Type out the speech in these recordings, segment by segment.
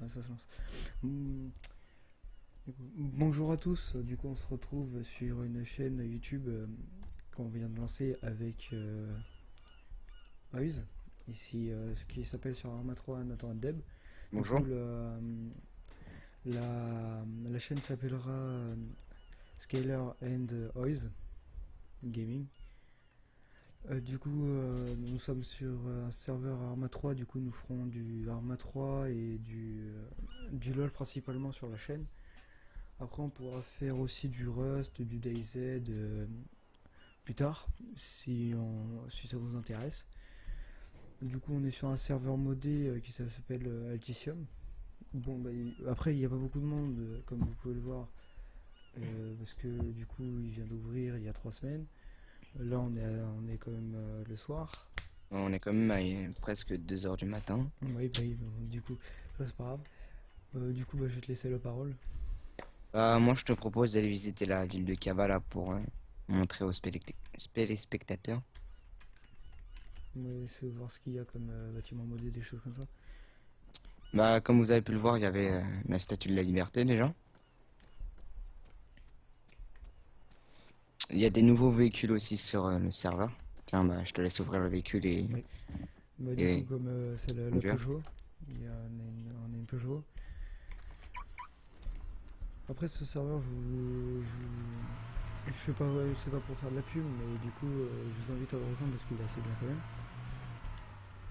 Ouais, ça se lance. Hmm, Bonjour à tous, du coup on se retrouve sur une chaîne YouTube qu'on vient de lancer avec Oise, ici qui s'appelle sur Arma 3 Nathan Deb. Du Bonjour. coup la chaîne s'appellera Scaler and Oise Gaming. Nous sommes sur un serveur Arma 3, du coup nous ferons du Arma 3 et du LoL principalement sur la chaîne. Après, on pourra faire aussi du Rust, du DayZ plus tard, si ça vous intéresse. Du coup, on est sur un serveur modé qui s'appelle Alticium. Bon, bah, après, il n'y a pas beaucoup de monde, comme vous pouvez le voir, parce que du coup, il vient d'ouvrir il y a 3 semaines. Là, on est quand même le soir. On est quand même à presque 2 heures du matin. Oui, bah, oui, bon, du coup, ça c'est pas grave. Du coup, bah, je vais te laisser la parole. Moi, je te propose d'aller visiter la ville de Kavala pour montrer aux téléspectateurs. On va essayer de voir ce qu'il y a comme bâtiment modé, des choses comme ça. Comme vous avez pu le voir, il y avait la Statue de la Liberté déjà. Il y a des nouveaux véhicules aussi sur le serveur. Tiens, je te laisse ouvrir le véhicule Oui. Bah, du coup, et comme c'est la conduire. Peugeot, on a une Peugeot. Après, ce serveur, je fais pas, c'est pas pour faire de la pub, mais du coup, je vous invite à le rejoindre parce qu'il est assez bien quand même.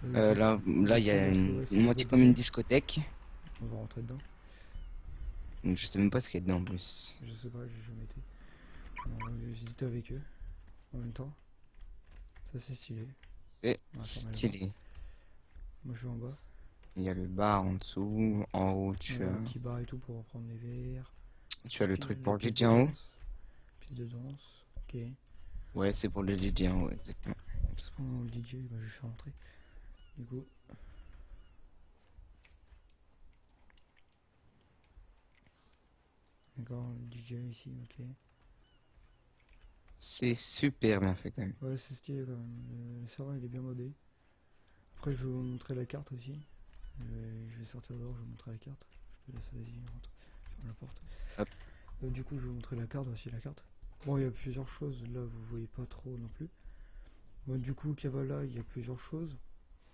Là, Du il y coup, a là, ouais, c'est une les moitié boîtes comme de une nuit. discothèque. On va rentrer dedans. Je sais même pas ce qu'il y a dedans en plus. Je sais pas, j'ai jamais été. On va visiter avec eux en même temps. Ça, c'est stylé. C'est On va fermer la porte. stylé. Moi, je vais en bas. Il y a le bar en dessous. En haut, On a un petit bar et tout pour reprendre les verres. tu as le truc La pour le piste DJ de en haut. danse. Piste de danse. Ok. Ouais, c'est pour le DJ en haut, exactement. C'est pas le DJ, bah, je vais faire rentrer. Du coup, d'accord, le DJ ici, ok. C'est super bien fait quand même. Ouais, c'est stylé quand même. Le serveur il est bien modé. Après, je vais vous montrer la carte aussi. Je vais sortir dehors, je vais vous montrer la carte. Je te laisse, vas-y, rentre. Ferme la porte. Hop. Du coup, je vais vous montrer la carte, voici la carte. Bon, il y a plusieurs choses, là vous voyez pas trop non plus. Bon, du coup, Kavala, il y a plusieurs choses.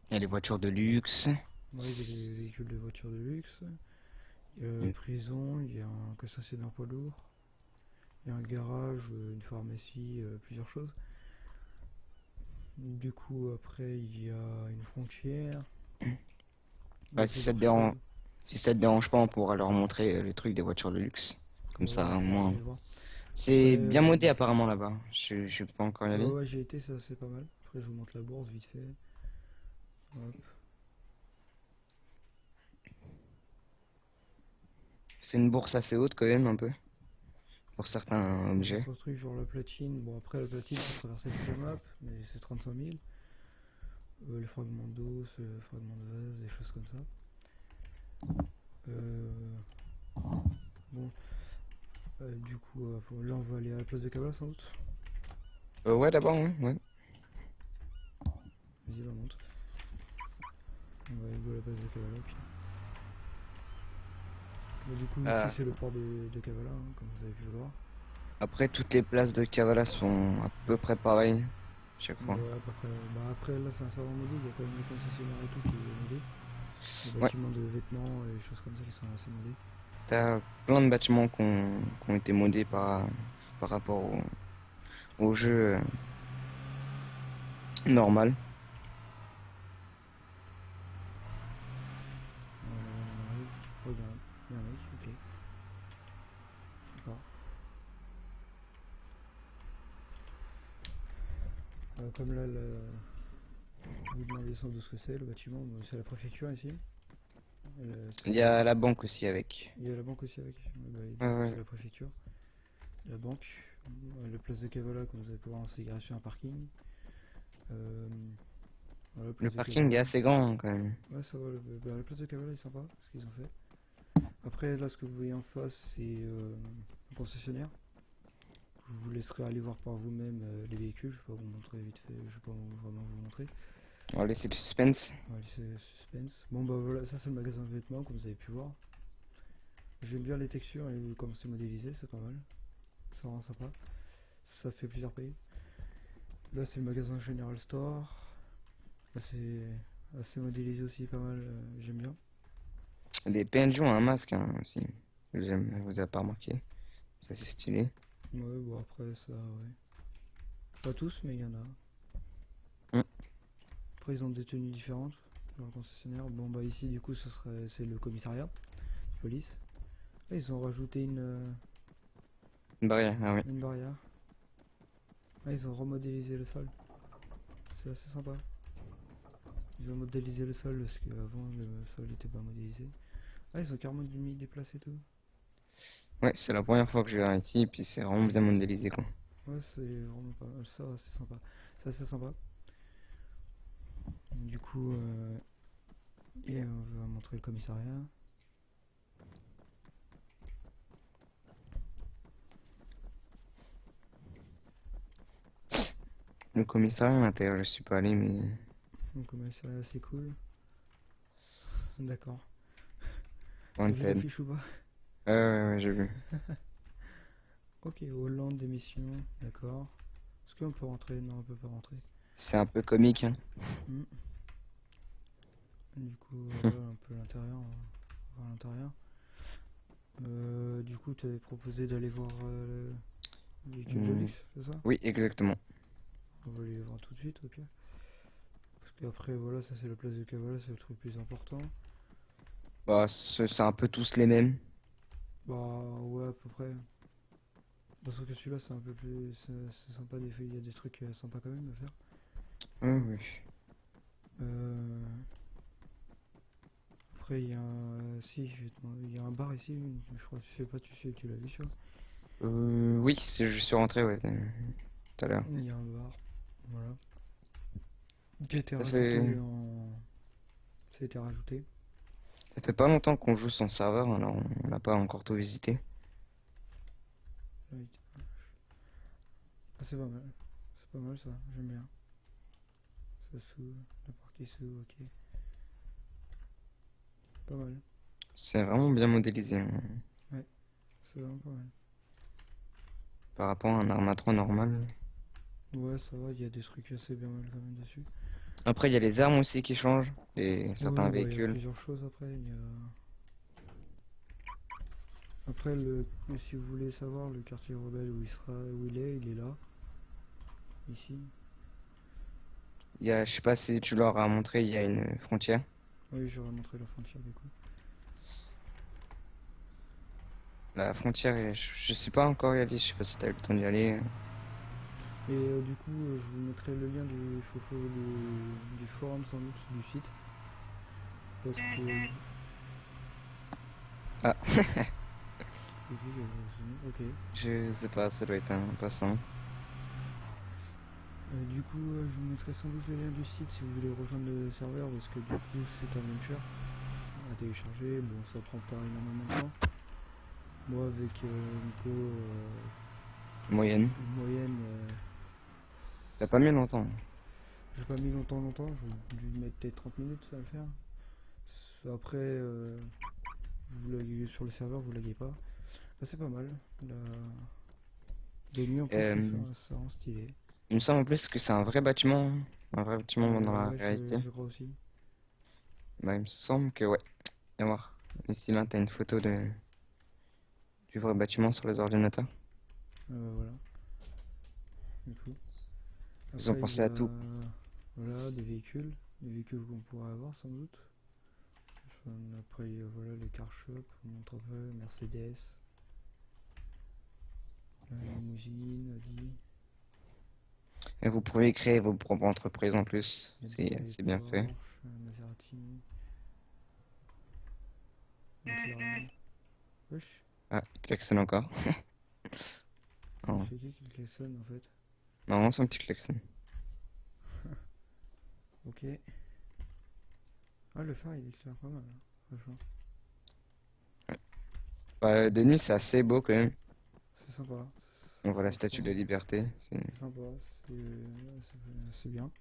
Il y a les voitures de luxe. Ouais, il y a des véhicules de voitures de luxe. Il y a une Mm. prison, il y a un concessionnaire poids lourd. Il y a un garage, une pharmacie, plusieurs choses. Du coup, après, il y a une frontière. Il y a Bah, si ça plusieurs te choses. dérange, si ça te dérange pas, on pourra leur montrer le truc des voitures de luxe. Comme Ouais, on ça, au pourra moins. aller voir. Après, C'est bien modé apparemment là-bas. Je peux pas encore y ouais, aller. ouais, j'ai été, ça c'est pas mal. Après, je vous montre la bourse vite fait. Hop. C'est une bourse assez haute quand même, un peu. Pour certains Pour objets. certains trucs, genre la platine. Bon, après, la platine, faut traverser toute la map, mais c'est 35 000. Les fragments d'os, fragments de vase, des choses comme ça. Euh, bon, du coup, là, on va aller à la place de Cabal sans doute. Ouais, là-bas, ouais. Vas-y, va, monte. On va aller à la place de Cabal, puis. Bah, du coup, ici, Euh, c'est le port de Kavala, hein, comme vous avez pu le voir. Après, toutes les places de Kavala sont à peu près pareilles. Chaque fois. Ouais, à peu près. Bah, après, là, c'est un serveur modé, il y a quand même le concessionnaire et tout qui est modé. Les Ouais. bâtiments de vêtements et des choses comme ça qui sont assez modés. T'as plein de bâtiments qui ont été modés par rapport au jeu normal. On arrive. Oh, il y a un mec, ok. D'accord. Comme là, vous demandez sans doute ce que c'est, le bâtiment, bon, c'est la préfecture ici. Il y a la banque aussi avec. Il y a la banque aussi avec. Bah, Ouais, du coup, ouais. c'est la préfecture. La banque. La place de Kavala, comme vous allez pouvoir en ségrégation un parking. Euh, voilà, Le place de parking est Kavala. assez grand quand même. Ouais, ça va. La place de Kavala est sympa, ce qu'ils ont fait. Après, là, ce que vous voyez en face, c'est un concessionnaire. Je vous laisserai aller voir par vous-même les véhicules. Je vais pas vous montrer vite fait, je vais pas vraiment vous montrer. On va laisser le suspense. On va laisser suspense. Bon bah voilà, ça c'est le magasin de vêtements comme vous avez pu voir. J'aime bien les textures et comme c'est modélisé, c'est pas mal. Ça rend sympa. Ça fait plusieurs pays. Là c'est le magasin General Store. Là c'est assez modélisé aussi, pas mal. J'aime bien. Les PNJ ont un masque hein, aussi. J'aime, vous avez pas remarqué. Ça c'est stylé. Ouais, bon après ça, ouais. Pas tous, mais il y en a. Mm. Après ils ont des tenues différentes dans le concessionnaire. Bon bah ici du coup c'est le commissariat de police. Là, ils ont rajouté Une barrière, ah oui. une barrière. Là, ils ont remodélisé le sol. C'est assez sympa. Ils ont modélisé le sol parce qu'avant le sol n'était pas modélisé. Ah, ils ont carrément mis des places et tout. Ouais, c'est la première fois que je viens ici, puis c'est vraiment bien modélisé quoi. Ouais, c'est vraiment pas mal. Ça, c'est sympa. C'est assez sympa. Du coup, et on va montrer le commissariat. Le commissariat à l'intérieur, je suis pas allé, mais. Le commissariat, c'est cool. D'accord. T'as vu Wanted. l'affiche ou pas? Ouais, j'ai vu. Ok, Hollande d'émission. D'accord. Est-ce qu'on peut rentrer? Non, on peut pas rentrer. C'est un peu comique, hein. Hmm. Du coup, voilà un peu l'intérieur. On va voir l'intérieur. Du coup, tu avais proposé d'aller voir le véhicule de Hmm, luxe, c'est ça? Oui, exactement. On va aller voir tout de suite, ok. Parce qu'après, voilà, ça c'est la place de Cavala, c'est le truc plus important. Bah, c'est un peu tous les mêmes. Bah ouais, à peu près. Parce que celui-là, c'est un peu plus. C'est sympa, des fois, il y a des trucs sympas quand même à faire. Oui. Euh, Après, il y a un. Si, il y a un bar ici, je crois, je sais pas, tu l'as vu, ça? Oui, je suis rentré, ouais, tout à l'heure. Il y a un bar, voilà. Qui a été Ça fait, rajouté en. Ça a été rajouté. ça fait pas longtemps qu'on joue sans serveur, alors on n'a pas encore tout visité. Là, ah, c'est pas mal. C'est pas mal ça, j'aime bien. Ça s'ouvre, la porte qui s'ouvre, ok. Pas mal. C'est vraiment bien modélisé hein, Ouais, c'est vraiment pas mal. par rapport à un Arma 3 normal. Ouais, ça va, il y a des trucs assez bien mal quand même dessus. Après, il y a les armes aussi qui changent, et certains Oui, bah il y a véhicules. plusieurs choses après. Après, si vous voulez savoir le quartier rebelle où il est là, ici. Il y a, je sais pas si tu leur as montré, il y a une frontière. Oui, j'aurais montré la frontière du coup. La frontière, je suis pas encore y allé, je sais pas si t'as eu le temps d'y aller. Et du coup, je vous mettrai le lien du forum sans doute du site. Parce que. Ah, Ok. je sais pas, ça doit être un passant. Du coup, je vous mettrai sans doute le lien du site si vous voulez rejoindre le serveur parce que du coup, c'est un launcher à télécharger. Bon, ça prend pas énormément de temps. Moi, avec Nico, Moyenne. moyenne, T'as pas mis longtemps. j'ai pas mis longtemps. J'ai dû mettre peut-être 30 minutes à le faire. Après, vous laguez sur le serveur, vous laguez pas. Bah, c'est pas mal. La... De nuit en plus, Euh, ça rend stylé. il me semble en plus que c'est un vrai bâtiment dans la Ouais, réalité. je crois aussi. Bah, il me semble que ouais. Et voir. Ici, là, t'as une photo du vrai bâtiment sur les ordinateurs. Voilà, du coup. Ils ont Après, il y pensé à a tout. voilà, des véhicules qu'on pourrait avoir sans doute. Après, il y a voilà, les car shops, on montre un peu, Mercedes, la limousine, Audi, Et vous pouvez créer vos propres entreprises en plus. les C'est bien fait. Porsche, Maserati, McLaren. Wesh, Ah, il klaxonne encore. Non, c'est qui le klaxonne en fait? non, c'est un petit klaxon. Ok. Ah, le phare il éclaire pas mal, hein, franchement. Bah, de nuit, c'est assez beau quand même. C'est sympa. On voit la statue de Franchement, la liberté. c'est sympa, c'est bien.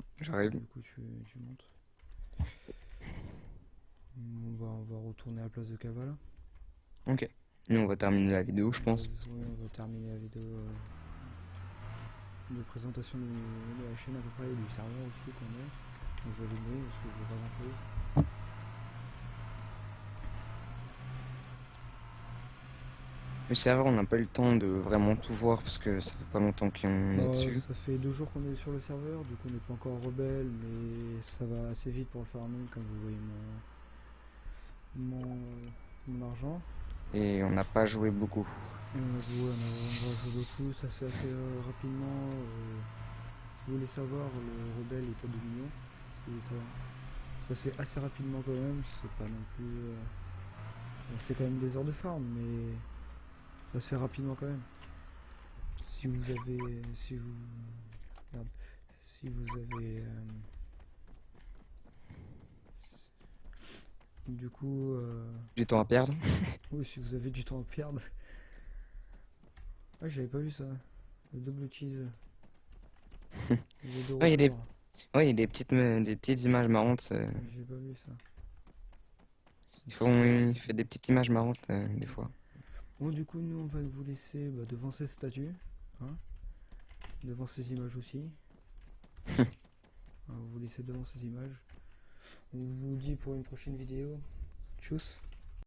Hop, j'arrive. Du coup, tu montes. On va retourner à la place de Kavala. Ok. Nous, on va terminer la vidéo, je pense. Oui, on va terminer la vidéo de présentation de la chaîne à peu près et du serveur aussi qu'on est. Donc je vais allumer parce que je veux pas grand chose. Le serveur, on n'a pas eu le temps de vraiment tout voir parce que ça fait pas longtemps qu'on est Bah, dessus. ça fait 2 jours qu'on est sur le serveur, du coup on n'est pas encore rebelle, mais ça va assez vite pour le farming comme vous voyez mon argent. Et on n'a pas joué beaucoup. Et on va jouer beaucoup, ça se fait assez rapidement. Si vous voulez savoir, le rebelle est à 2 millions. Si vous voulez savoir. Ça se fait assez rapidement quand même, c'est pas non plus. C'est quand même des heures de farm, mais ça se fait rapidement quand même. Si vous avez. Si vous. Merde. Si vous avez. Du coup. Du temps à perdre. Oui, si vous avez du temps à perdre. Ah, j'avais pas vu ça. Le double cheese. Il est de Ouais, il y a des, retour. ouais, il y a des petites images marrantes. J'ai pas vu ça. Il fait des petites images marrantes des fois. Bon, du coup, nous, on va vous laisser devant cette statue. Hein, devant ces images aussi. On va vous laisser devant ces images. On vous dit pour une prochaine vidéo. Tchuss.